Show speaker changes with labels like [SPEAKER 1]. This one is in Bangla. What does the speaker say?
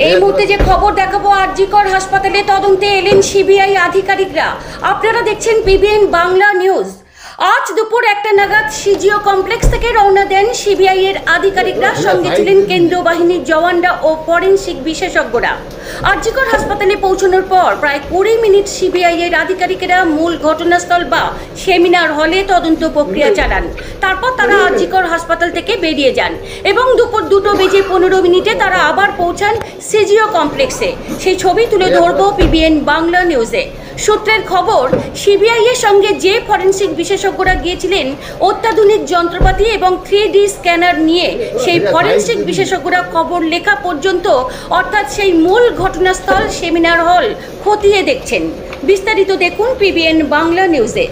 [SPEAKER 1] এই মুহূর্তে যে খবর দেখাবো, আরজিকর হাসপাতালে তদন্তে এলেন সিবিআই আধিকারিকরা। আপনারা দেখছেন পিবিএন বাংলা নিউজ। আজ দুপুর 1টা নাগাদ সিজিও কমপ্লেক্স থেকে রওনা দেন সিবিআই এর আধিকারিকরা। সঙ্গে ছিলেন কেন্দ্রীয় বাহিনীর জওয়ানরা ও ফরেনসিক বিশেষজ্ঞরা। আরজিকর হাসপাতালে পৌঁছানোর পর প্রায় 20 মিনিট সিবিআই এর আধিকারিকেরা মূল ঘটনাস্থল বা সেমিনার হলে তদন্ত প্রক্রিয়া চালান। তারপর তারা আরজিকর হাসপাতাল থেকে বেরিয়ে যান এবং দুপুর 2:15 তারা আবার পৌঁছান সিজিও কমপ্লেক্সে। সেই ছবি তুলে ধরবো পিবিএন বাংলা নিউজে। সূত্রের খবর, সিবিআই এর সঙ্গে যে ফরেনসিক বিশেষজ্ঞরা গিয়েছিলেন অত্যাধুনিক যন্ত্রপাতি এবং 3D স্ক্যানার নিয়ে, সেই ফরেনসিক বিশেষজ্ঞরা খবর লেখা পর্যন্ত অর্থাৎ সেই মূল ঘটনাস্থল সেমিনার হল খতিয়ে দেখছেন। বিস্তারিত দেখুন পিবিএন বাংলা নিউজে।